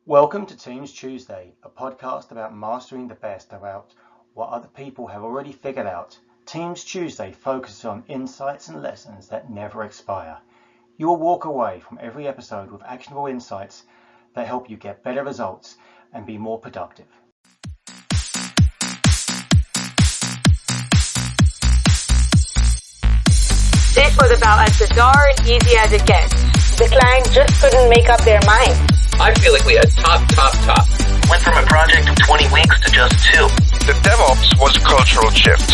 Welcome to Teams Tuesday, a podcast about mastering the best about what other people have already figured out. Teams Tuesday focuses on insights and lessons that never expire. You will walk away from every episode with actionable insights that help you get better results and be more productive. This was about as bizarre and easy as it gets. The client just couldn't make up their mind. I feel like we had top. Went from a project of 20 weeks to just 2. The DevOps was a cultural shift.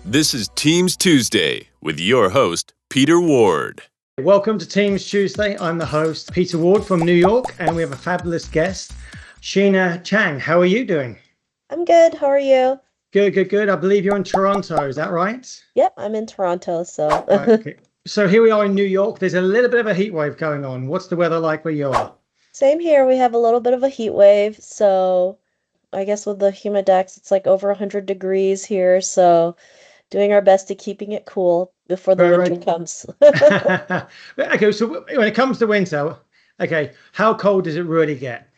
This is Teams Tuesday with your host, Peter Ward. Welcome to Teams Tuesday. I'm the host, Peter Ward from New York, and we have a fabulous guest, Sheena Chang. How are you doing? I'm good. How are you? Good. I believe you're in Toronto. Is that right? Yep, I'm in Toronto. So. Okay. So here we are in New York. There's a little bit of a heat wave going on. What's the weather like where you are? Same here. We have a little bit of a heat wave. So I guess with the humidex, it's like over 100 degrees here. So doing our best to keeping it cool before the winter comes. Okay, so when it comes to winter, okay, how cold does it really get?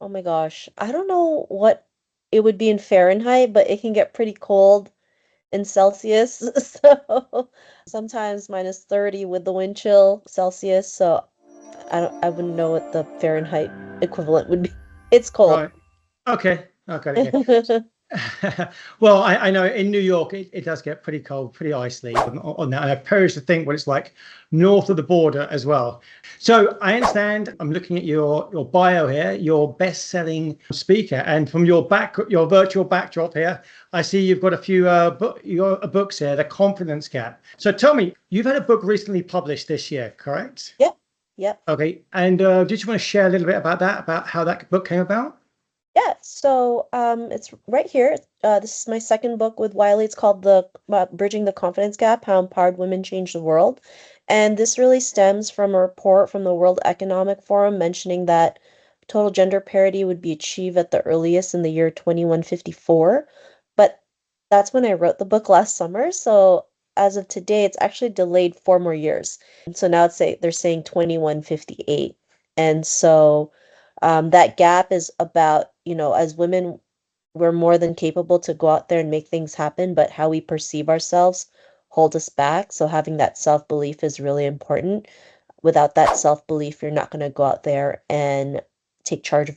Oh my gosh. I don't know what it would be in Fahrenheit, but it can get pretty cold in Celsius. So sometimes minus 30 with the wind chill Celsius. So I wouldn't know what the Fahrenheit equivalent would be. It's cold. Right. Okay. Well, I know in New York it does get pretty cold, pretty icy on that. And I perish to think what it's like north of the border as well. So I understand, I'm looking at your bio here, your best-selling speaker, and from your virtual backdrop here, I see you've got a few books here, The Confidence Gap. So tell me, you've had a book recently published this year, correct? Yep. Okay, and did you want to share a little bit about that, about how that book came about? Yeah, so it's right here. This is my second book with Wiley. It's called Bridging the Confidence Gap, How Empowered Women Change the World. And this really stems from a report from the World Economic Forum mentioning that total gender parity would be achieved at the earliest in the year 2154. But that's when I wrote the book last summer. So as of today, it's actually delayed 4 more years. And so now they're saying 2158. And so that gap is about, as women, we're more than capable to go out there and make things happen, but how we perceive ourselves hold us back. So having that self-belief is really important. Without that self-belief, you're not going to go out there and take charge,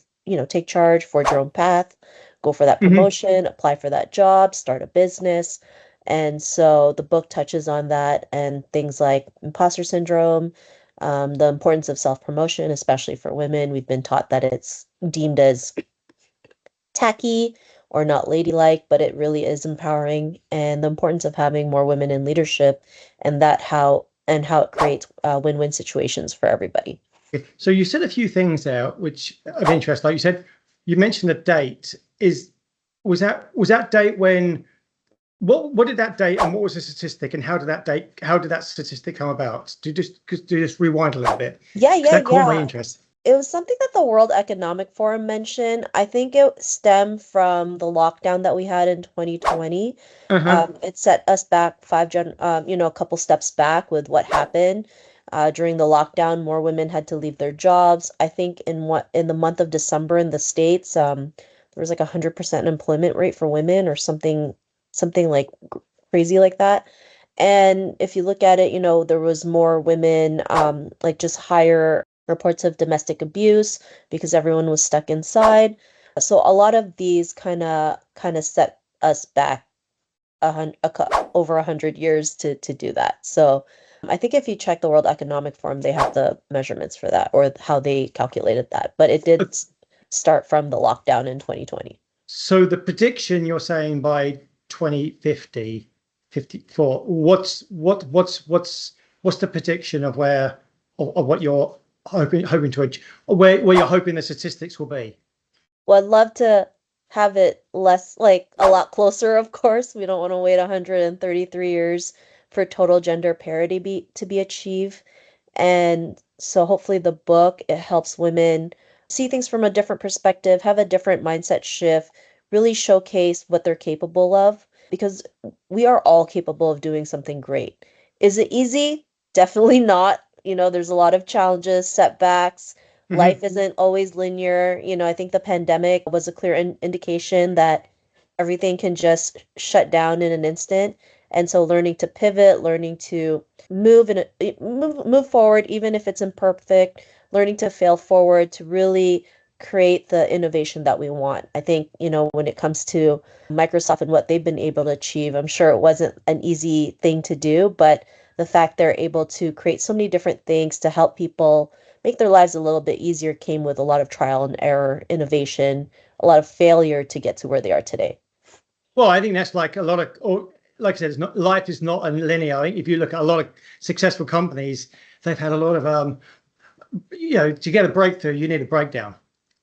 forge your own path, go for that promotion, apply for that job, start a business. And so the book touches on that and things like imposter syndrome, the importance of self-promotion, especially for women. We've been taught that it's deemed as tacky or not ladylike, but it really is empowering, and the importance of having more women in leadership, and how it creates win-win situations for everybody. So you said a few things there which of interest. Like you mentioned the date. Was that date when? What did that date and what was the statistic, and how did that statistic come about? Do you just rewind a little bit? Yeah. That caught my interest. It was something that the World Economic Forum mentioned. I think it stemmed from the lockdown that we had in 2020. It set us back a couple steps back with what happened during the lockdown. More women had to leave their jobs. I think in the month of December in the States, there was like 100% employment rate for women or something like crazy like that. And if you look at it, there was more women, like just higher reports of domestic abuse because everyone was stuck inside. So a lot of these kind of set us back over 100 years to do that. So I think if you check the World Economic Forum, they have the measurements for that or how they calculated that. But it did start from the lockdown in 2020. So the prediction you're saying by 2050, 54. What's the prediction of what you're hoping to achieve, where you're hoping the statistics will be? Well, I'd love to have it less, like a lot closer, of course. We don't want to wait 133 years for total gender parity to be achieved. And so hopefully the book, it helps women see things from a different perspective, have a different mindset shift, really showcase what they're capable of, because we are all capable of doing something great. Is it easy? definitely not. There's a lot of challenges, setbacks. Life isn't always linear. I think the pandemic was a clear indication that everything can just shut down in an instant. And so learning to pivot, learning to move forward, even if it's imperfect, learning to fail forward to really create the innovation that we want. I think, when it comes to Microsoft and what they've been able to achieve, I'm sure it wasn't an easy thing to do, but the fact they're able to create so many different things to help people make their lives a little bit easier came with a lot of trial and error, innovation, a lot of failure to get to where they are today. Well, I think that's like a lot of, or like I said, life is not linear. I think if you look at a lot of successful companies, they've had a lot of, to get a breakthrough, you need a breakdown.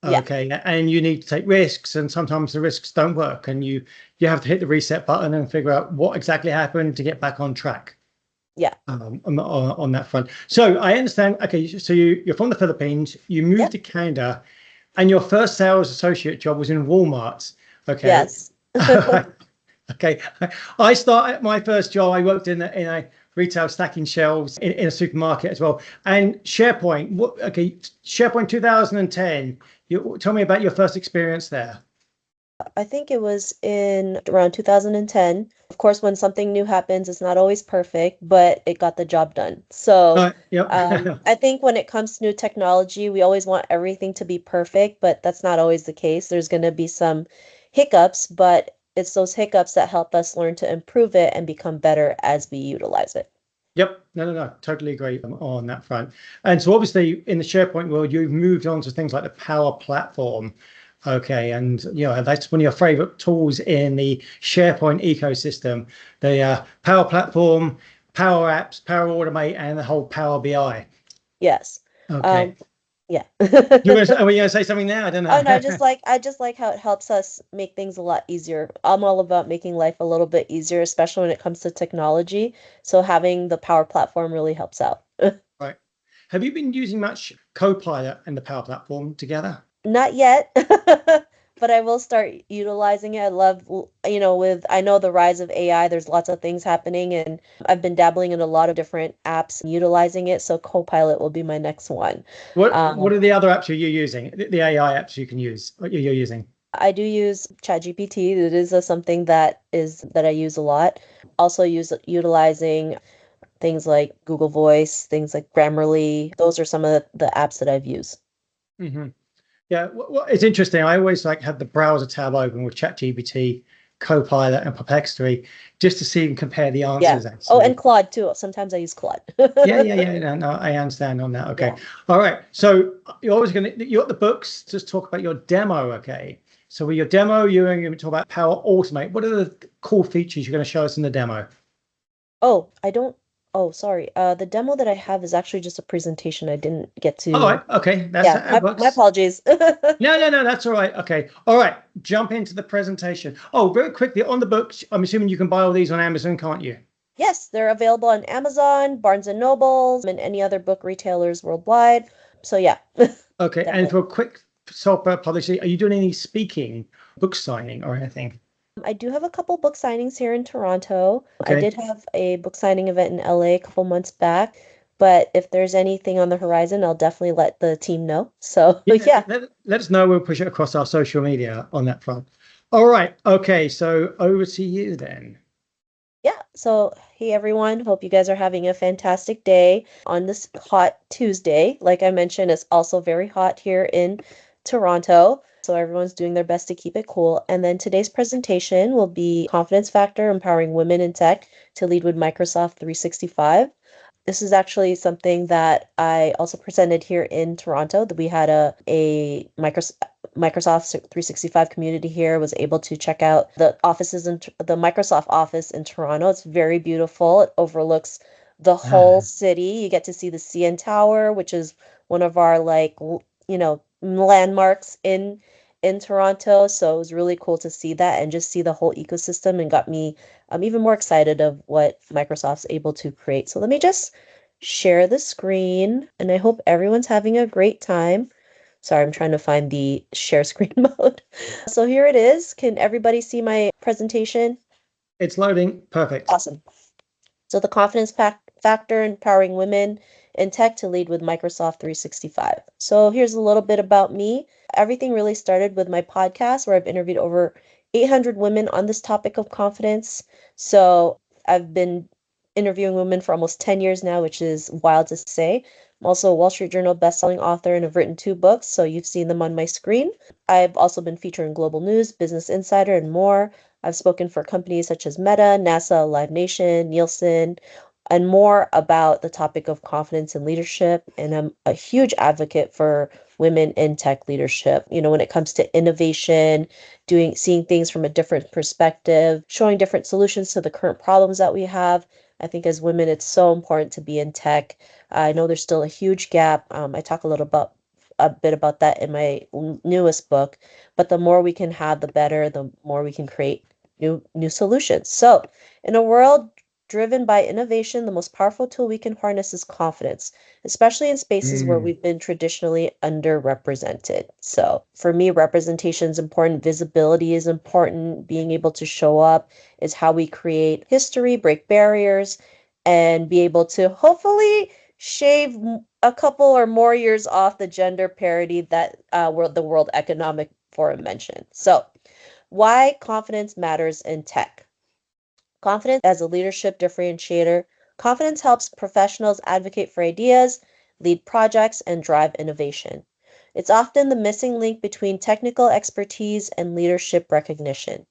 Yeah. Okay, and you need to take risks, and sometimes the risks don't work, and you have to hit the reset button and figure out what exactly happened to get back on track. Yeah. On that front. So I understand. Okay, so you're from the Philippines. You moved to Canada, and your first sales associate job was in Walmart. Okay. Yes. Okay. I started my first job. I worked in a retail stacking shelves in a supermarket as well. And SharePoint. SharePoint 2010. Tell me about your first experience there. I think it was in around 2010. Of course, when something new happens, it's not always perfect, but it got the job done. So I think when it comes to new technology, we always want everything to be perfect, but that's not always the case. There's going to be some hiccups, but it's those hiccups that help us learn to improve it and become better as we utilize it. Yep. No. Totally agree on that front. And so obviously in the SharePoint world, you've moved on to things like the Power Platform. Okay. And, that's one of your favorite tools in the SharePoint ecosystem, the Power Platform, Power Apps, Power Automate, and the whole Power BI. Yes. Okay. Yeah. Are you going to say something now? I don't know. Oh no, I just like how it helps us make things a lot easier. I'm all about making life a little bit easier, especially when it comes to technology. So having the Power Platform really helps out. Right. Have you been using much Copilot and the Power Platform together? Not yet, but I will start utilizing it. I love, I know the rise of AI, there's lots of things happening, and I've been dabbling in a lot of different apps and utilizing it. So Copilot will be my next one. What are the other apps you're using? The AI apps you can use, what you're using? I do use ChatGPT. It is something that I use a lot. Also utilizing things like Google Voice, things like Grammarly. Those are some of the apps that I've used. Mm-hmm. Yeah, well, it's interesting. I always have the browser tab open with ChatGPT, Copilot, and Perplexity just to see and compare the answers. Yeah. Oh, and Claude too. Sometimes I use Claude. Yeah. No, I understand on that. Okay. Yeah. All right. So you got the books. Just talk about your demo. Okay. So with your demo, you're going to talk about Power Automate. What are the cool features you're going to show us in the demo? Oh, I don't. Oh, sorry. The demo that I have is actually just a presentation. I didn't get to. All right. Okay. My apologies. No. That's all right. Okay. All right. Jump into the presentation. Oh, very quickly on the books. I'm assuming you can buy all these on Amazon, can't you? Yes, they're available on Amazon, Barnes and Noble, and any other book retailers worldwide. So yeah. Okay. And for a quick self-publishing, are you doing any speaking, book signing, or anything? I do have a couple book signings here in Toronto. Okay. I did have a book signing event in LA a couple months back, but if there's anything on the horizon, I'll definitely let the team know. So yeah. Let us know. We'll push it across our social media on that front. All right. Okay. So over to you then. Yeah. So, hey, everyone. Hope you guys are having a fantastic day on this hot Tuesday. Like I mentioned, it's also very hot here in Toronto. So everyone's doing their best to keep it cool. And then today's presentation will be Confidence Factor, Empowering Women in Tech to Lead with Microsoft 365. This is actually something that I also presented here in Toronto. That we had a Microsoft 365 community here, was able to check out the offices in the Microsoft office in Toronto. It's very beautiful. It overlooks the whole city. You get to see the CN Tower, which is one of our landmarks in Toronto. So it was really cool to see that and just see the whole ecosystem, and got me even more excited of what Microsoft's able to create. So let me just share the screen, and I hope everyone's having a great time. Sorry, I'm trying to find the share screen mode. So here it is. Can everybody see my presentation? It's loading. Perfect. Awesome. So the Confidence factor in empowering women in tech to lead with Microsoft 365. So here's a little bit about me. Everything really started with my podcast where I've interviewed over 800 women on this topic of confidence. So I've been interviewing women for almost 10 years now, which is wild to say. I'm also a Wall Street Journal bestselling author and have written 2 books, so you've seen them on my screen. I've also been featured in Global News, Business Insider, and more. I've spoken for companies such as Meta, NASA, Live Nation, Nielsen, and more about the topic of confidence and leadership. And I'm a huge advocate for women in tech leadership. You know, when it comes to innovation, seeing things from a different perspective, showing different solutions to the current problems that we have. I think as women, it's so important to be in tech. I know there's still a huge gap. I talk a bit about that in my newest book, but the more we can have, the better, the more we can create new solutions. So in a world driven by innovation, the most powerful tool we can harness is confidence, especially in spaces where we've been traditionally underrepresented. So for me, representation is important, visibility is important, being able to show up is how we create history, break barriers, and be able to hopefully shave a couple or more years off the gender parity that the World Economic Forum mentioned. So why confidence matters in tech. Confidence as a leadership differentiator. Confidence helps professionals advocate for ideas, lead projects, and drive innovation. It's often the missing link between technical expertise and leadership recognition.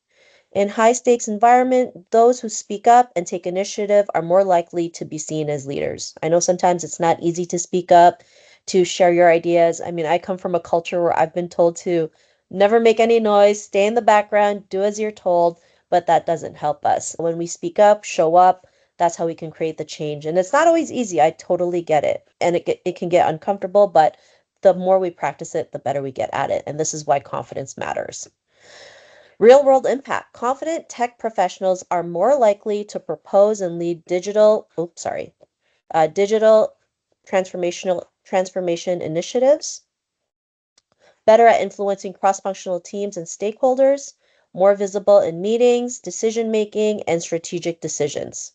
In high stakes environment, those who speak up and take initiative are more likely to be seen as leaders. I know sometimes it's not easy to speak up, to share your ideas. I mean, I come from a culture where I've been told to never make any noise, stay in the background, do as you're told, but that doesn't help us. When we speak up, show up, that's how we can create the change. And it's not always easy. I totally get it. And it can get uncomfortable, but the more we practice it, the better we get at it. And this is why confidence matters. Real world impact. Confident tech professionals are more likely to propose and lead digital transformation initiatives, better at influencing cross-functional teams and stakeholders, more visible in meetings, decision making, and strategic decisions.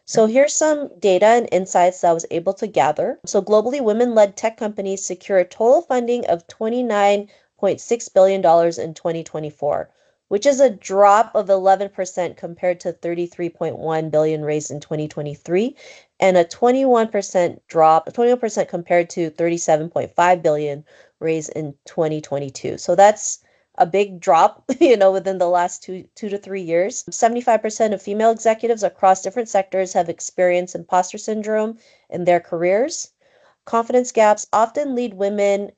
So here's some data and insights that I was able to gather. So globally, women-led tech companies secured total funding of $29.6 billion in 2024, which is a drop of 11% compared to $33.1 billion raised in 2023, and a 21% compared to $37.5 billion raised in 2022. So that's a big drop, within the last two to 3 years. 75% of female executives across different sectors have experienced imposter syndrome in their careers. Confidence gaps often lead women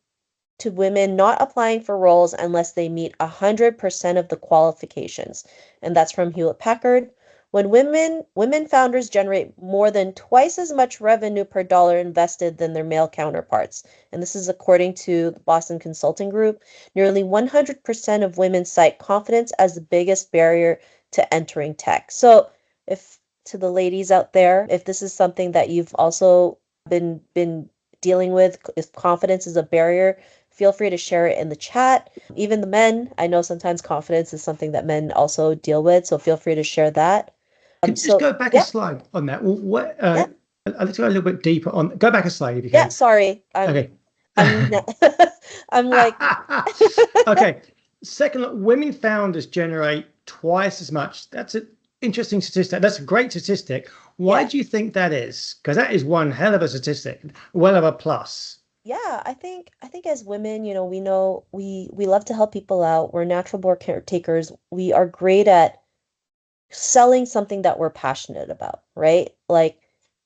not applying for roles unless they meet 100% of the qualifications. And that's from Hewlett Packard. When women founders generate more than twice as much revenue per dollar invested than their male counterparts. And this is according to the Boston Consulting Group. Nearly 100% of women cite confidence as the biggest barrier to entering tech. So if to the ladies out there, if this is something that you've also been dealing with, if confidence is a barrier, feel free to share it in the chat. Even the men, I know sometimes confidence is something that men also deal with, so feel free to share that. Just go back a slide on that. Let's go a little bit deeper on. Go back a slide if you can. Yeah, sorry. Okay. I'm like. Okay. Second, women founders generate twice as much. That's an interesting statistic. That's a great statistic. Why do you think that is? Because that is one hell of a statistic. Well of a plus. Yeah, I think as women, we know we love to help people out. We're natural born caretakers. We are great at selling something that we're passionate about, right? Like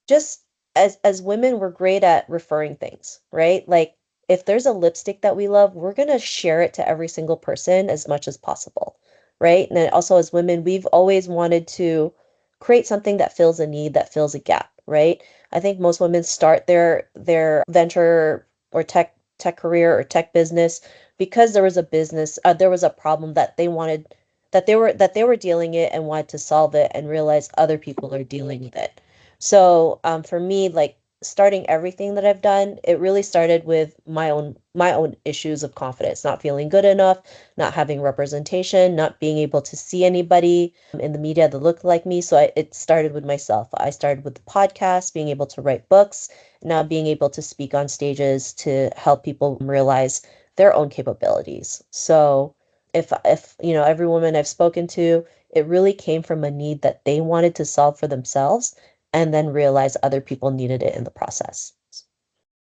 just as women, we're great at referring things, right? Like if there's a lipstick that we love, we're going to share it to every single person as much as possible, right? And then also as women, we've always wanted to create something that fills a need, that fills a gap, right? I think most women start their venture or tech career or tech business because there was a problem that they wanted, that they were dealing it and wanted to solve it and realize other people are dealing with it. So for me, like starting everything that I've done, it really started with my own issues of confidence, not feeling good enough, not having representation, not being able to see anybody in the media that looked like me. So it started with myself. I started with the podcast, being able to write books, now being able to speak on stages to help people realize their own capabilities. So if every woman I've spoken to, it really came from a need that they wanted to solve for themselves and then realize other people needed it in the process.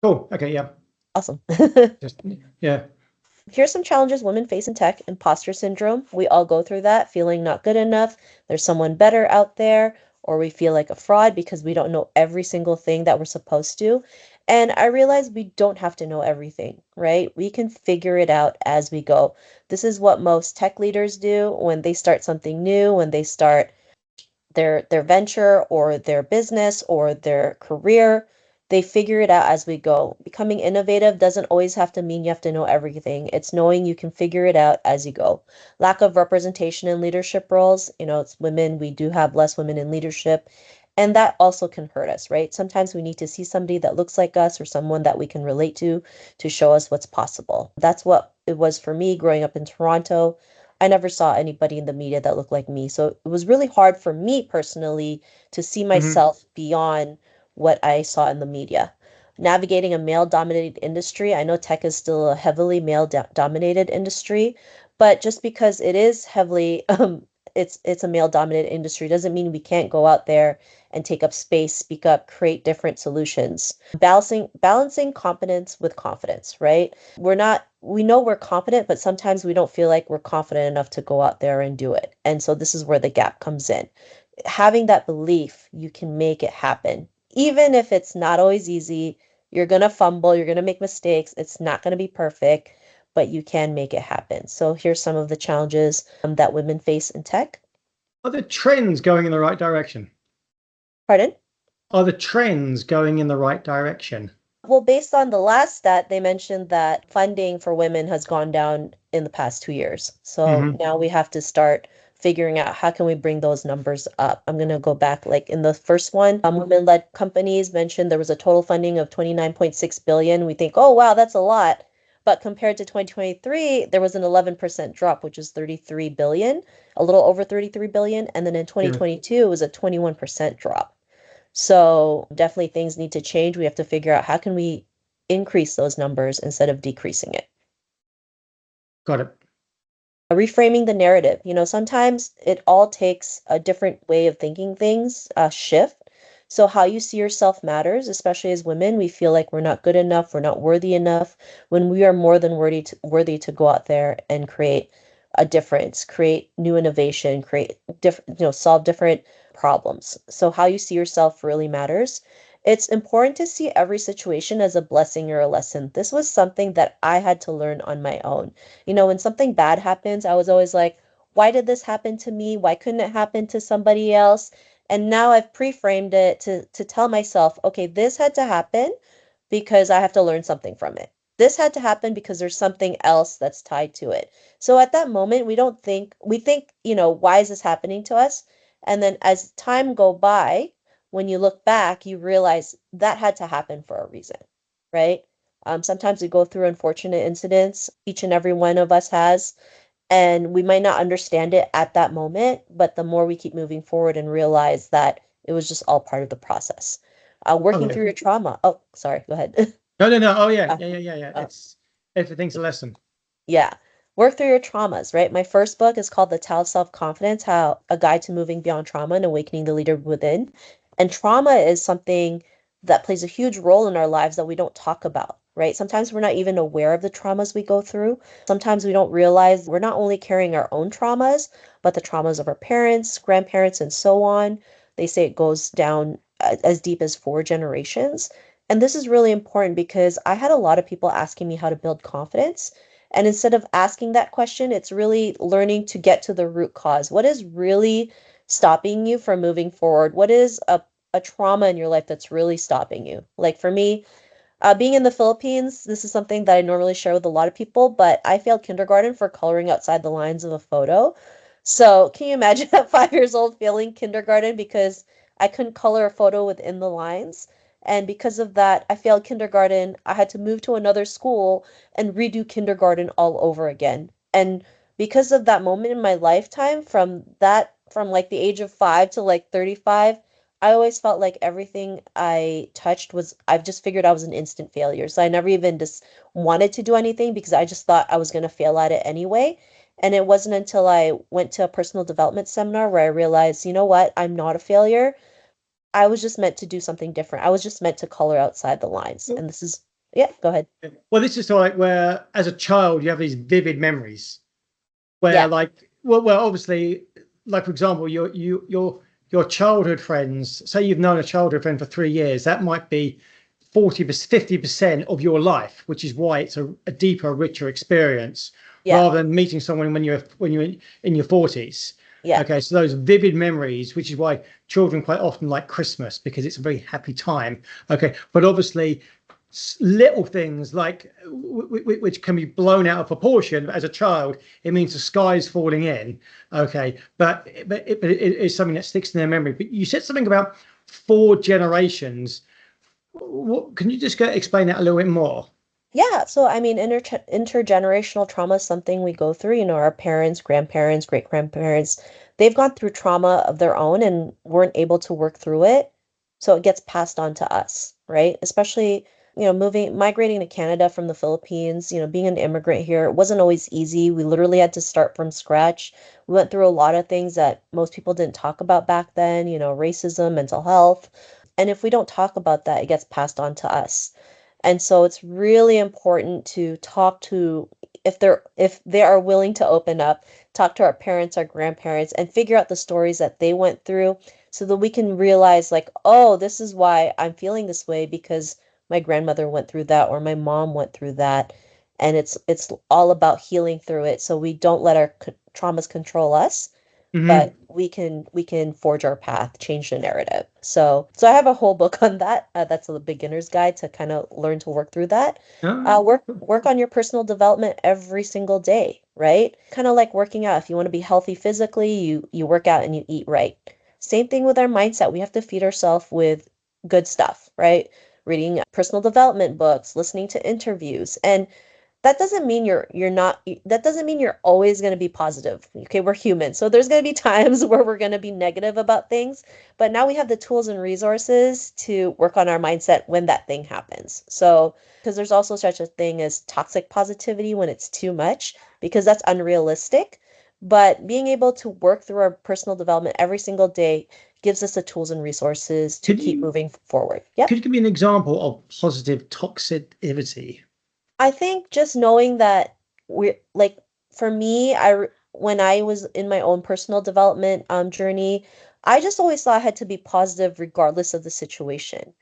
Cool. Okay. Yeah. Awesome. Just yeah. Here's some challenges women face in tech. Imposter syndrome. We all go through that, feeling not good enough. There's someone better out there, or we feel like a fraud because we don't know every single thing that we're supposed to. And I realize we don't have to know everything, right? We can figure it out as we go. This is what most tech leaders do when they start something new, when they start their venture or their business or their career. They figure it out as we go. Becoming innovative doesn't always have to mean you have to know everything. It's knowing you can figure it out as you go. Lack of representation in leadership roles, it's women, we do have less women in leadership. And that also can hurt us, right? Sometimes we need to see somebody that looks like us or someone that we can relate to show us what's possible. That's what it was for me growing up in Toronto. I never saw anybody in the media that looked like me. So it was really hard for me personally to see myself beyond what I saw in the media. Navigating a male dominated industry. I know tech is still a heavily male dominated industry, but just because it is heavily it's a male dominated industry doesn't mean we can't go out there and take up space, speak up, create different solutions. Balancing competence with confidence, right? We know we're competent, but sometimes we don't feel like we're confident enough to go out there and do it. And so this is where the gap comes in. Having that belief you can make it happen, even if it's not always easy. You're going to fumble, you're going to make mistakes, it's not going to be perfect, but you can make it happen. So here's some of the challenges that women face in tech. Are the trends going in the right direction? Pardon? Are the trends going in the right direction? Well, based on the last stat, they mentioned that funding for women has gone down in the past 2 years. So now we have to start figuring out how can we bring those numbers up. I'm going to go back, like in the first one, women-led companies mentioned there was a total funding of 29.6 billion. We think, oh, wow, that's a lot. But compared to 2023, there was an 11% drop, which is 33 billion, a little over 33 billion. And then in 2022, it was a 21% drop. So definitely things need to change. We have to figure out how can we increase those numbers instead of decreasing it. Got it. Reframing the narrative. Sometimes it all takes a different way of thinking things, a shift. So how you see yourself matters, especially as women. We feel like we're not good enough, we're not worthy enough, when we are more than worthy to go out there and create a difference, create new innovation, create different, solve different problems. So how you see yourself really matters. It's important to see every situation as a blessing or a lesson. This was something that I had to learn on my own. When something bad happens, I was always like, why did this happen to me? Why couldn't it happen to somebody else? And now I've pre-framed it to tell myself, okay, this had to happen because I have to learn something from it. This had to happen because there's something else that's tied to it. So at that moment, we think, why is this happening to us? And then as time go by, when you look back, you realize that had to happen for a reason, right? Sometimes we go through unfortunate incidents, each and every one of us has, and we might not understand it at that moment, but the more we keep moving forward and realize that it was just all part of the process. Working through your trauma. Oh, sorry, go ahead. No. Oh, yeah. It's everything's a lesson. Yeah. Work through your traumas, right? My first book is called The Tao of Self-Confidence, How a Guide to Moving Beyond Trauma and Awakening the Leader Within. And trauma is something that plays a huge role in our lives that we don't talk about, right? Sometimes we're not even aware of the traumas we go through. Sometimes we don't realize we're not only carrying our own traumas, but the traumas of our parents, grandparents, and so on. They say it goes down as deep as 4 generations. And this is really important because I had a lot of people asking me how to build confidence. And instead of asking that question, it's really learning to get to the root cause. What is really stopping you from moving forward? What is a trauma in your life that's really stopping you? Like for me, being in the Philippines, this is something that I normally share with a lot of people, but I failed kindergarten for coloring outside the lines of a photo. So can you imagine at 5 years old failing kindergarten because I couldn't color a photo within the lines? And because of that, I failed kindergarten. I had to move to another school and redo kindergarten all over again. And because of that moment in my lifetime, from like the age of 5 to like 35, I always felt like everything I touched I've just figured I was an instant failure. So I never even just wanted to do anything because I just thought I was going to fail at it anyway. And it wasn't until I went to a personal development seminar where I realized, you know what, I'm not a failure. I was just meant to do something different. I was just meant to color outside the lines. And this is, yeah, go ahead. Well, this is like where, as a child, you have these vivid memories where, Yeah. like, well, obviously, like for example, your childhood friends. Say you've known a childhood friend for 3 years. That might be 50% of your life, which is why it's a deeper, richer experience Yeah. rather than meeting someone when you're in your 40s. Yeah. Okay, so those vivid memories, which is why children quite often like Christmas because it's a very happy time. Okay, but obviously little things like which can be blown out of proportion. As a child, it means the sky's falling in. Okay, but it is something that sticks in their memory. But you said something about 4 generations. What, can you just explain that a little bit more? Yeah, so I mean, intergenerational trauma is something we go through. Our parents, grandparents, great grandparents, they've gone through trauma of their own and weren't able to work through it. So it gets passed on to us, right? Especially, migrating to Canada from the Philippines, being an immigrant here, it wasn't always easy. We literally had to start from scratch. We went through a lot of things that most people didn't talk about back then, racism, mental health. And if we don't talk about that, it gets passed on to us. And so it's really important to talk to if they are willing to open up, talk to our parents, our grandparents, and figure out the stories that they went through so that we can realize like, oh, this is why I'm feeling this way because my grandmother went through that or my mom went through that. And it's all about healing through it so we don't let our traumas control us, but we can forge our path, change the narrative. So I have a whole book on that. That's a beginner's guide to kind of learn to work through that. Work on your personal development every single day, right? Kind of like working out. If you want to be healthy physically, you work out and you eat right. Same thing with our mindset. We have to feed ourselves with good stuff, right? Reading personal development books, listening to interviews, and that doesn't mean you're always going to be positive. Okay, we're human. So there's going to be times where we're going to be negative about things, but now we have the tools and resources to work on our mindset when that thing happens. So, because there's also such a thing as toxic positivity when it's too much, because that's unrealistic. But being able to work through our personal development every single day gives us the tools and resources to keep moving forward. Yeah. Could you give me an example of positive toxicity? I think just knowing that we're like for me, when I was in my own personal development journey, I just always thought I had to be positive regardless of the situation.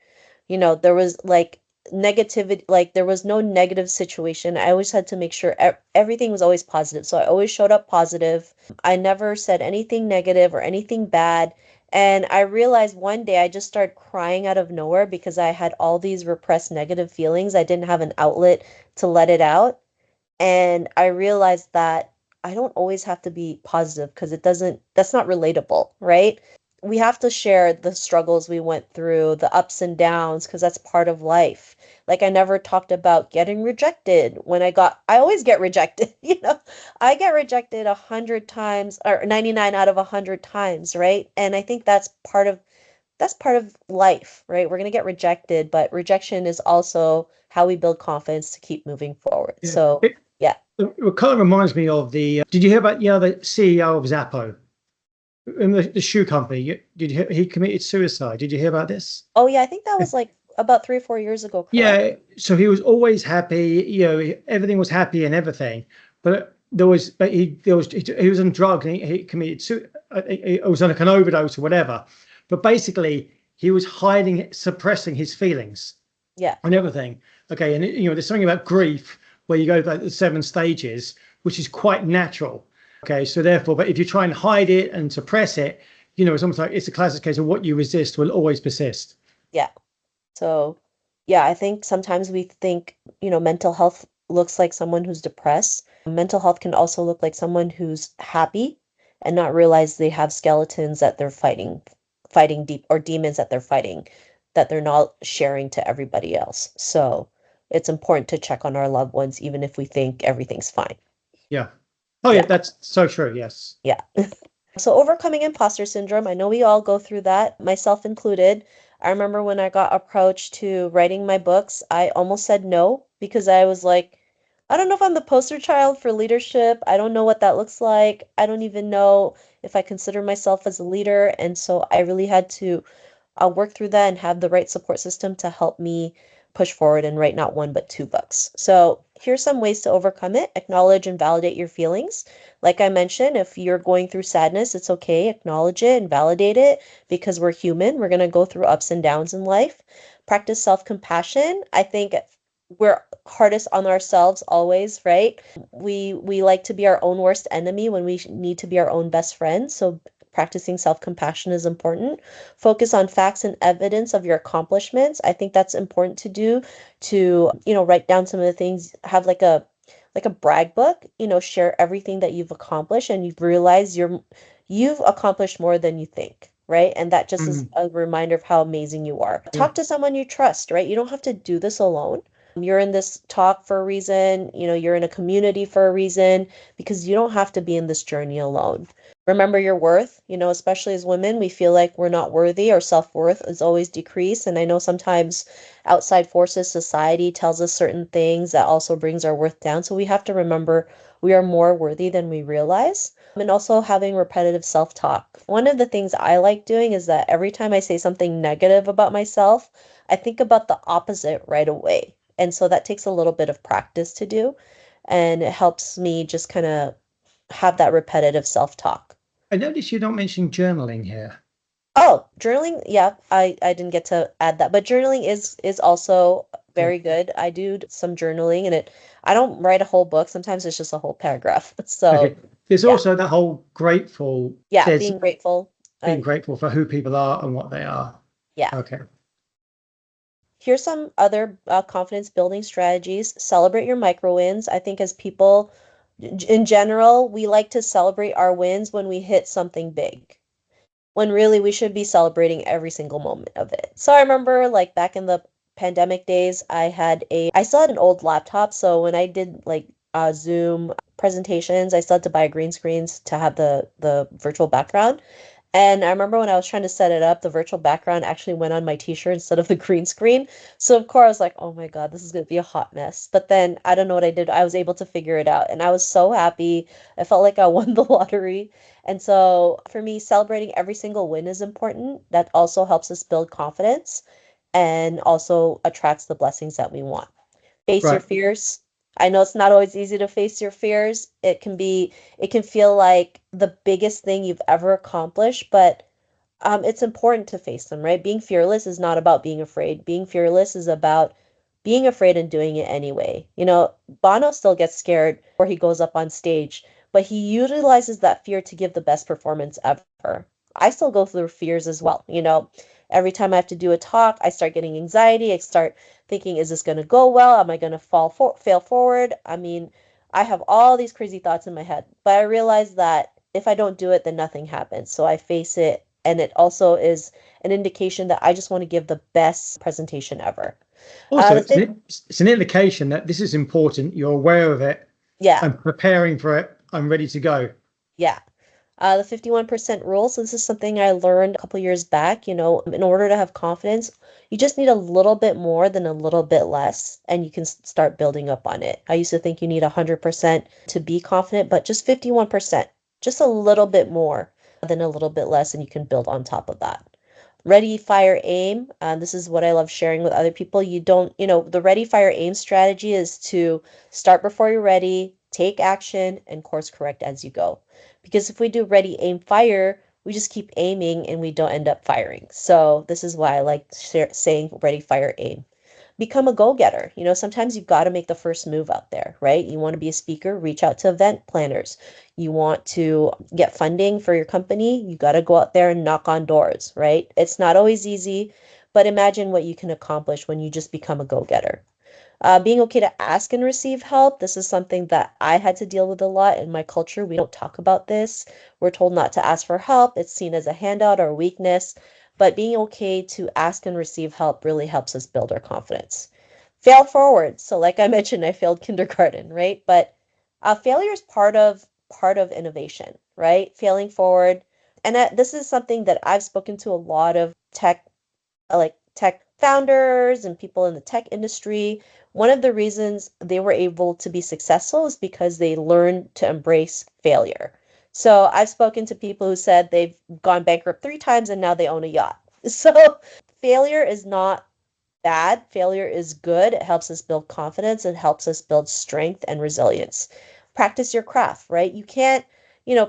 There was like negativity, like there was no negative situation. I always had to make sure everything was always positive. So I always showed up positive. I never said anything negative or anything bad. And I realized one day I just started crying out of nowhere because I had all these repressed negative feelings. I didn't have an outlet to let it out. And I realized that I don't always have to be positive because that's not relatable, right? We have to share the struggles we went through, the ups and downs, because that's part of life. Like I never talked about getting rejected I always get rejected, I get rejected 100 times or 99 out of 100 times, right? And I think that's part of life, right? We're going to get rejected, but rejection is also how we build confidence to keep moving forward. Yeah. So, yeah. It kind of reminds me of did you hear about the CEO of Zappo, in the shoe company? He committed suicide? Did you hear about this? Oh, yeah. I think that was like about 3 or 4 years ago, correct? Yeah. So he was always happy. Everything was happy and everything, but he was on drugs and he committed suicide. It was on like an overdose or whatever. But basically, he was suppressing his feelings. Yeah. And everything. Okay, and there's something about grief where you go like the 7 stages, which is quite natural. Okay, so therefore, but if you try and hide it and suppress it, it's almost like it's a classic case of what you resist will always persist. Yeah. So, yeah, I think sometimes we think, mental health looks like someone who's depressed. Mental health can also look like someone who's happy and not realize they have skeletons that they're fighting deep or demons that they're fighting. that they're not sharing to everybody else. So it's important to check on our loved ones, even if we think everything's fine. Yeah. Oh, yeah, that's so true. Yes. Yeah. So overcoming imposter syndrome, I know we all go through that, myself included. I remember when I got approached to writing my books, I almost said no because I was like, I don't know if I'm the poster child for leadership. I don't know what that looks like. I don't even know if I consider myself as a leader. And so I really had to work through that and have the right support system to help me push forward and write not one but two books. So here's some ways to overcome it. Acknowledge and validate your feelings. Like I mentioned, if you're going through sadness, it's okay. Acknowledge it and validate it because we're human. We're going to go through ups and downs in life. Practice self-compassion. I think we're hardest on ourselves always, right? We like to be our own worst enemy when we need to be our own best friend. So practicing self-compassion is important. Focus on facts and evidence of your accomplishments. I think that's important to do to, write down some of the things, have like a brag book, share everything that you've accomplished and you've realized you've accomplished more than you think, right? And that just is a reminder of how amazing you are. Talk to someone you trust, right? You don't have to do this alone. You're in this talk for a reason, you're in a community for a reason because you don't have to be in this journey alone. Remember your worth, especially as women, we feel like we're not worthy. Our self-worth is always decreased. And I know sometimes outside forces, society tells us certain things that also brings our worth down. So we have to remember we are more worthy than we realize. And also having repetitive self-talk. One of the things I like doing is that every time I say something negative about myself, I think about the opposite right away. And so that takes a little bit of practice to do. And it helps me just kind of have that repetitive self-talk. I noticed you don't mention journaling here. Oh, journaling, yeah, I didn't get to add that, but journaling is also very good. I do some journaling and I don't write a whole book. Sometimes it's just a whole paragraph. So Okay. There's yeah. also the whole grateful. Yeah, There's being grateful. being grateful for who people are and what they are. Yeah. Okay. Here's some other confidence building strategies. Celebrate your micro wins. I think as people in general, we like to celebrate our wins when we hit something big, when really we should be celebrating every single moment of it. So I remember like back in the pandemic days, I still had an old laptop. So when I did like Zoom presentations, I still had to buy green screens to have the virtual background. And I remember when I was trying to set it up, the virtual background actually went on my t-shirt instead of the green screen. So of course I was like, oh my God, this is going to be a hot mess. But then I don't know what I did. I was able to figure it out and I was so happy. I felt like I won the lottery. And so for me, celebrating every single win is important. That also helps us build confidence and also attracts the blessings that we want. Face your Right. fears. I know it's not always easy to face your fears. It can feel like the biggest thing you've ever accomplished, but it's important to face them, right? Being fearless is not about being afraid. Being fearless is about being afraid and doing it anyway. Bono still gets scared before he goes up on stage, but he utilizes that fear to give the best performance ever. I still go through fears as well. Every time I have to do a talk, I start getting anxiety. I start thinking, is this going to go well? Am I going to fail forward? I mean, I have all these crazy thoughts in my head, but I realize that if I don't do it, then nothing happens. So I face it. And it also is an indication that I just want to give the best presentation ever. Also, it's an indication that this is important. You're aware of it. Yeah. I'm preparing for it. I'm ready to go. Yeah. The 51% rule. So this is something I learned a couple years back. In order to have confidence, you just need a little bit more than a little bit less, and you can start building up on it. I used to think you need 100% to be confident, but just 51%, just a little bit more than a little bit less, and you can build on top of that. Ready, fire, aim. This is what I love sharing with other people. The ready, fire, aim strategy is to start before you're ready, take action, and course correct as you go. Because if we do ready, aim, fire, we just keep aiming and we don't end up firing. So this is why I like saying ready, fire, aim. Become a go-getter. Sometimes you've got to make the first move out there, right? You want to be a speaker, reach out to event planners. You want to get funding for your company, you got to go out there and knock on doors, right? It's not always easy, but imagine what you can accomplish when you just become a go-getter. Being okay to ask and receive help. This is something that I had to deal with a lot in my culture. We don't talk about this. We're told not to ask for help. It's seen as a handout or a weakness. but being okay to ask and receive help really helps us build our confidence. Fail forward. So like I mentioned, I failed kindergarten, right? But failure is part of innovation, right? Failing forward. And this is something that I've spoken to a lot of tech founders and people in the tech industry. One of the reasons they were able to be successful is because they learned to embrace failure. So I've spoken to people who said they've gone bankrupt 3 times and now they own a yacht. So failure is not bad. Failure is good. It helps us build confidence. It helps us build strength and resilience. Practice your craft, right? You can't,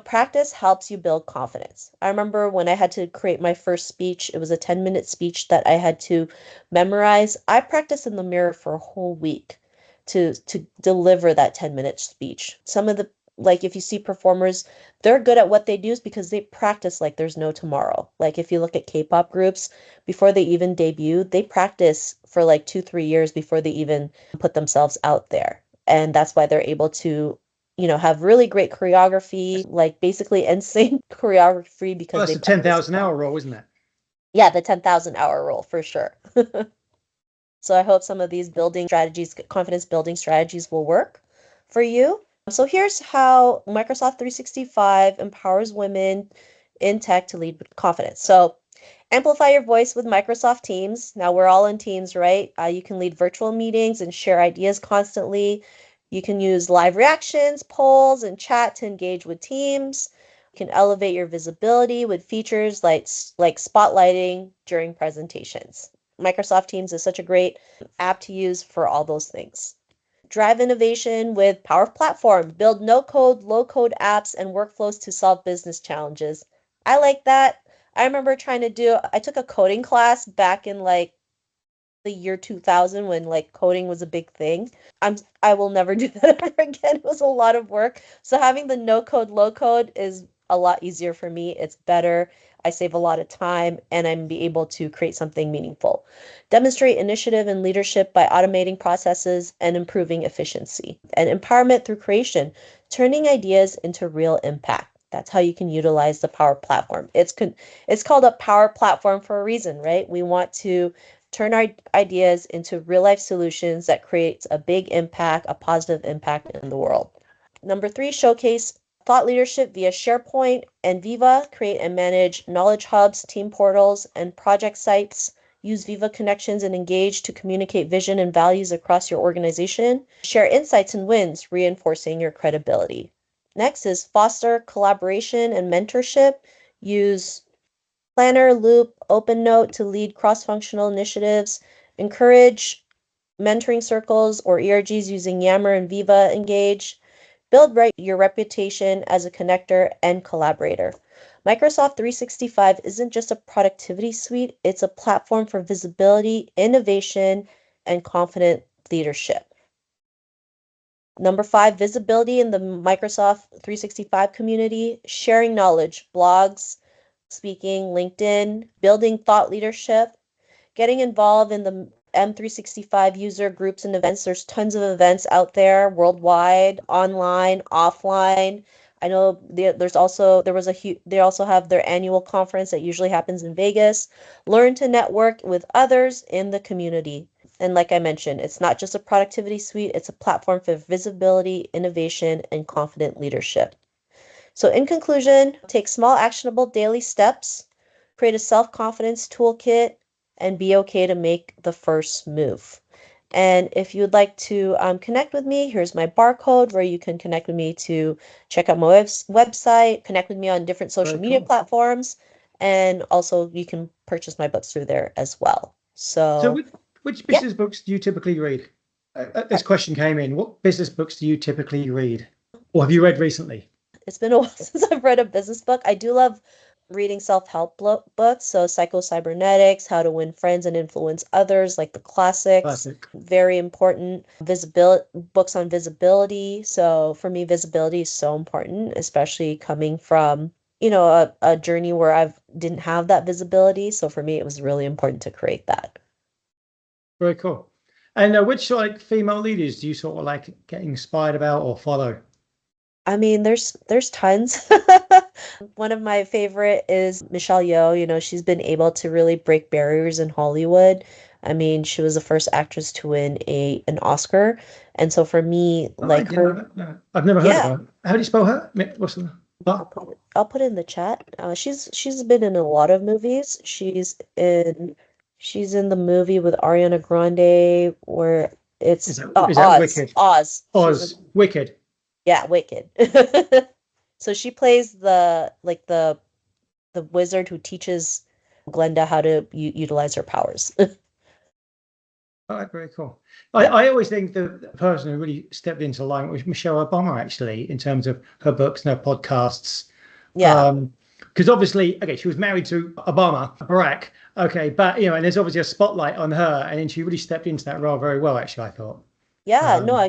practice helps you build confidence. I remember when I had to create my first speech, it was a 10-minute speech that I had to memorize. I practiced in the mirror for a whole week to deliver that 10-minute speech. Some of the, like, if you see performers, they're good at what they do is because they practice like there's no tomorrow. Like if you look at K-pop groups, before they even debut, they practice for like 2-3 years before they even put themselves out there. And that's why they're able to, have really great choreography, like basically insane choreography because Well, that's they a practice. 10,000 hour rule, isn't it? Yeah, the 10,000 hour rule for sure. So I hope some of these building strategies, confidence building strategies will work for you. So here's how Microsoft 365 empowers women in tech to lead with confidence. So amplify your voice with Microsoft Teams. Now we're all in Teams, right? You can lead virtual meetings and share ideas constantly. You can use live reactions, polls, and chat to engage with teams. You can elevate your visibility with features like spotlighting during presentations. Microsoft Teams is such a great app to use for all those things. Drive innovation with Power Platform. Build no-code, low-code apps and workflows to solve business challenges. I like that. I remember I took a coding class back in like the year 2000 when like coding was a big thing. I will never do that ever again. It was a lot of work. So having the no code, low code is a lot easier for me. It's better. I save a lot of time and I'm be able to create something meaningful. Demonstrate initiative and leadership by automating processes and improving efficiency. And empowerment through creation, turning ideas into real impact. That's how you can utilize the Power Platform. It's called a Power Platform for a reason, right? We want to turn our ideas into real life solutions that creates a big impact, a positive impact in the world. Number 3, showcase thought leadership via SharePoint and Viva. Create and manage knowledge hubs, team portals, and project sites. Use Viva connections and engage to communicate vision and values across your organization. Share insights and wins, reinforcing your credibility. Next is foster collaboration and mentorship. Use Planner, Loop, OpenNote to lead cross-functional initiatives. Encourage mentoring circles or ERGs using Yammer and Viva Engage. Build your reputation as a connector and collaborator. Microsoft 365 isn't just a productivity suite, it's a platform for visibility, innovation, and confident leadership. Number 5, visibility in the Microsoft 365 community, sharing knowledge, blogs, speaking, LinkedIn, building thought leadership, getting involved in the M365 user groups and events. There's tons of events out there worldwide, online, offline. I know they also have their annual conference that usually happens in Vegas. Learn to network with others in the community. And like I mentioned, it's not just a productivity suite, it's a platform for visibility, innovation, and confident leadership. So in conclusion, take small actionable daily steps, create a self-confidence toolkit, and be okay to make the first move. And if you'd like to connect with me, here's my barcode where you can connect with me to check out my website, connect with me on different social media platforms, and also you can purchase my books through there as well. So which business books do you typically read? This question came in. What business books do you typically read? Or have you read recently? It's been a while since I've read a business book. I do love reading self-help books, so Psycho-Cybernetics, How to Win Friends and Influence Others, like the classics. Very important. Books on visibility. So for me, visibility is so important, especially coming from, a journey where I didn't have that visibility. So for me, it was really important to create that. Very cool. And which female leaders do you sort of get inspired about or follow? I mean, there's tons. One of my favorite is Michelle Yeoh. You know, she's been able to really break barriers in Hollywood. I mean, she was the first actress to win an Oscar. And so for me, Oh, I like didn't know her, that. No. I've never heard of yeah, her. How do you spell her? What's the I'll put it in the chat. She's been in a lot of movies. She's in the movie with Ariana Grande where it's is that Oz. Wicked? Oz. She's in, Oz, Wicked. yeah, Wicked. So she plays the wizard who teaches Glenda how to utilize her powers. All right, very cool. I always think the person who really stepped into the line was Michelle Obama, actually, in terms of her books and her podcasts. Yeah. Because obviously, okay, she was married to Obama, Barack. Okay, but and there's obviously a spotlight on her, and then she really stepped into that role very well, actually, I thought. Yeah, no,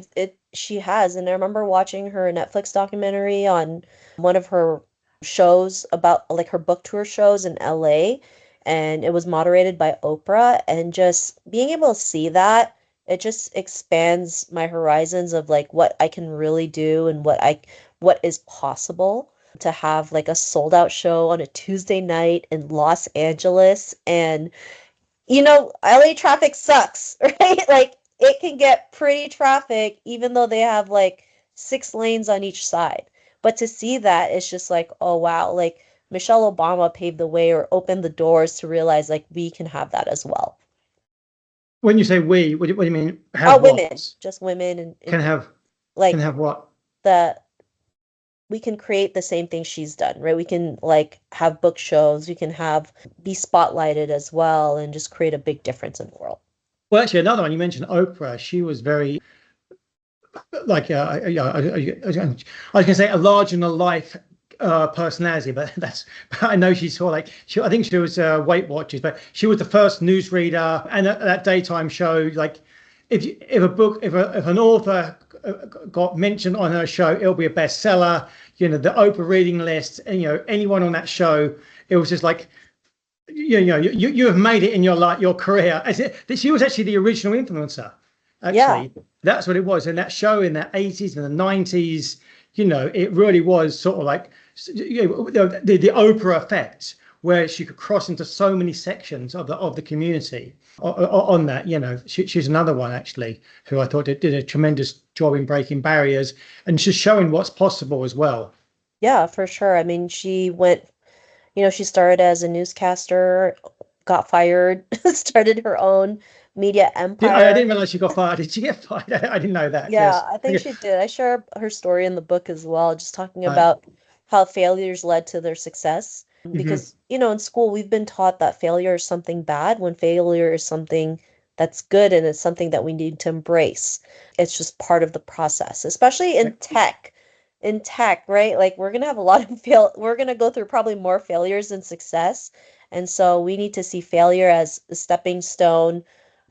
she has, and I remember watching her Netflix documentary on one of her shows about like her book tour shows in LA, and it was moderated by Oprah, and just being able to see that, it just expands my horizons of like what I can really do and what is possible to have like a sold out show on a Tuesday night in Los Angeles. And LA traffic sucks, right? Like it can get pretty traffic even though they have like 6 lanes on each side. But to see that, it's just like, oh wow, like Michelle Obama paved the way or opened the doors to realize like we can have that as well. When you say we, what do you mean? Oh, Have women, what? just women, and Can have like what? we can create the same thing she's done, right? We can like have book shows, we can be spotlighted as well and just create a big difference in the world. Well, actually, another one you mentioned, Oprah. She was very like I was going to say a larger than life personality, but I know she's sort of like I think she was Weight Watchers, but she was the first newsreader, and that daytime show, like if an author got mentioned on her show, it'll be a bestseller. The Oprah reading list, and anyone on that show, it was just like you have made it in your career. She was actually the original influencer. Actually, Yeah. That's what it was. And that show in the 80s and the 90s, it really was sort of like the Oprah effect, where she could cross into so many sections of the community on that. She's another one actually who I thought did a tremendous job in breaking barriers and just showing what's possible as well. Yeah, for sure. I mean, she started as a newscaster, got fired, started her own media I empire. didn't realize she got fired. Did she get fired? I didn't know that. Yeah, Yes. I think she did. I share her story in the book as well, just talking Right. about how failures led to their success. Mhm. Because, in school, we've been taught that failure is something bad when failure is something that's good and it's something that we need to embrace. It's just part of the process, especially in tech. In tech, right? Like we're gonna have a lot of we're gonna go through probably more failures than success. And so we need to see failure as a stepping stone,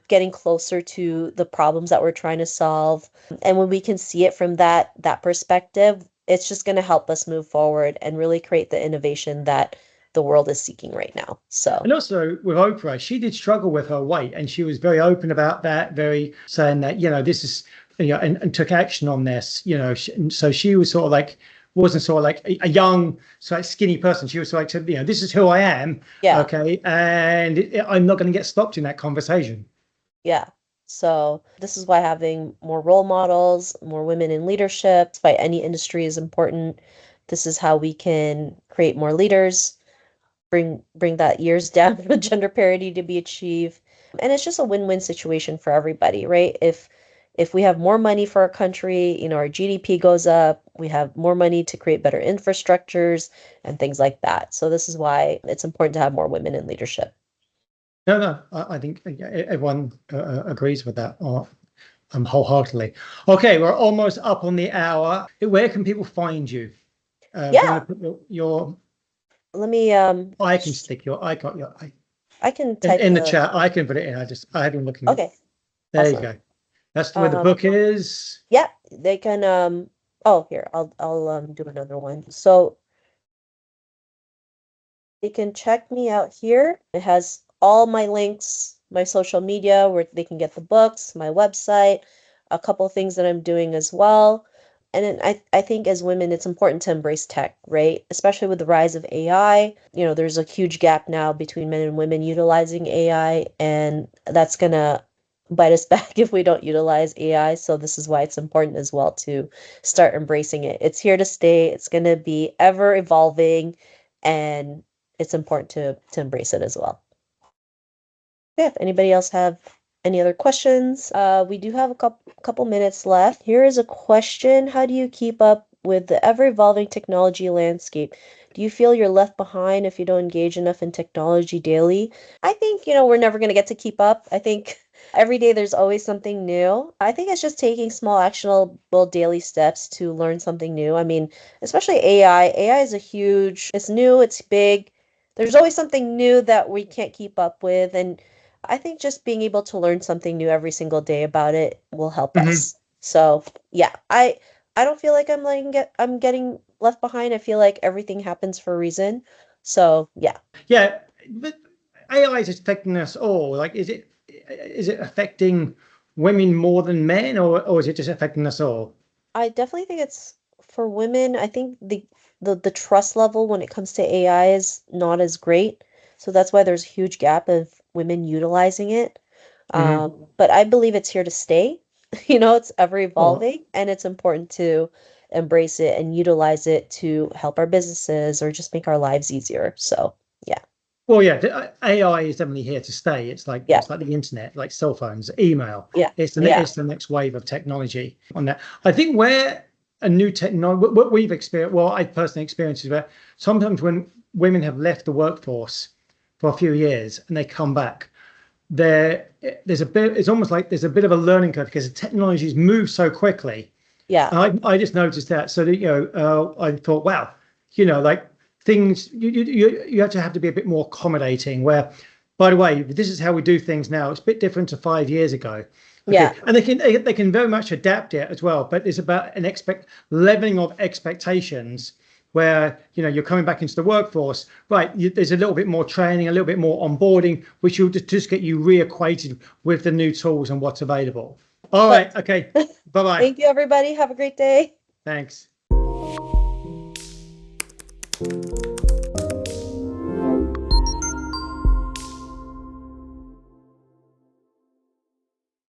getting closer to the problems that we're trying to solve. And when we can see it from that perspective, it's just going to help us move forward and really create the innovation that the world is seeking right now. So, and also with Oprah, she did struggle with her weight, and she was very open about that, very saying that this is and took action on this. So she was sort of like wasn't sort of like a young, sort of skinny person. She was like, this is who I am. Yeah. Okay, and I'm not going to get stopped in that conversation. Yeah. So this is why having more role models, more women in leadership by any industry is important. This is how we can create more leaders, bring that years down for gender parity to be achieved. And it's just a win-win situation for everybody, right? If we have more money for our country, our GDP goes up, we have more money to create better infrastructures and things like that. So this is why it's important to have more women in leadership. No, I think everyone agrees with that wholeheartedly. Okay, we're almost up on the hour. Where can people find you? Yeah. Do you want to put your Let me I can stick I can type in the chat. I can put it in. I have been looking. Okay. There Awesome. you go. That's where the book is. Yeah, they can here, I'll do another one. So they can check me out here. It has all my links, my social media where they can get the books, my website, a couple things that I'm doing as well. And I think as women, it's important to embrace tech, right? Especially with the rise of AI. There's a huge gap now between men and women utilizing AI, and that's going to bite us back if we don't utilize AI. So this is why it's important as well to start embracing it. It's here to stay. It's going to be ever evolving, and it's important to embrace it as well. Yeah, if anybody else have any other questions, we do have a couple minutes left. Here is a question. How do you keep up with the ever-evolving technology landscape? Do you feel you're left behind if you don't engage enough in technology daily? I think, we're never going to get to keep up. I think every day there's always something new. I think it's just taking small actionable daily steps to learn something new. I mean, especially AI. AI is it's new, it's big. There's always something new that we can't keep up with. And I think just being able to learn something new every single day about it will help us. So yeah, I don't feel like I'm getting left behind. I feel like everything happens for a reason. So yeah. Yeah, but AI is affecting us all. Like, is it affecting women more than men, or is it just affecting us all? I definitely think it's for women. I think the trust level when it comes to AI is not as great. So that's why there's a huge gap of women utilizing it. But I believe it's here to stay. It's ever evolving, and it's important to embrace it and utilize it to help our businesses or just make our lives easier. So yeah. Well, yeah, AI is definitely here to stay. It's like Yeah. the internet, like cell phones, email. Yeah. It's Yeah. it's the next wave of technology on that. I think where a new technology, what we've experienced, well, I personally experienced is that sometimes when women have left the workforce for a few years and they come back, there's a bit. It's almost like there's a bit of a learning curve because the technologies move so quickly. Yeah. I just noticed that. So that I thought, wow, like things you have to be a bit more accommodating. Where, by the way, this is how we do things now. It's a bit different to 5 years ago. Okay? Yeah. And they can very much adapt it as well. But it's about an leveling of expectations. Where you're coming back into the workforce, right? There's a little bit more training, a little bit more onboarding, which will just get you reacquainted with the new tools and what's available. All right, okay, bye-bye. Thank you, everybody. Have a great day. Thanks.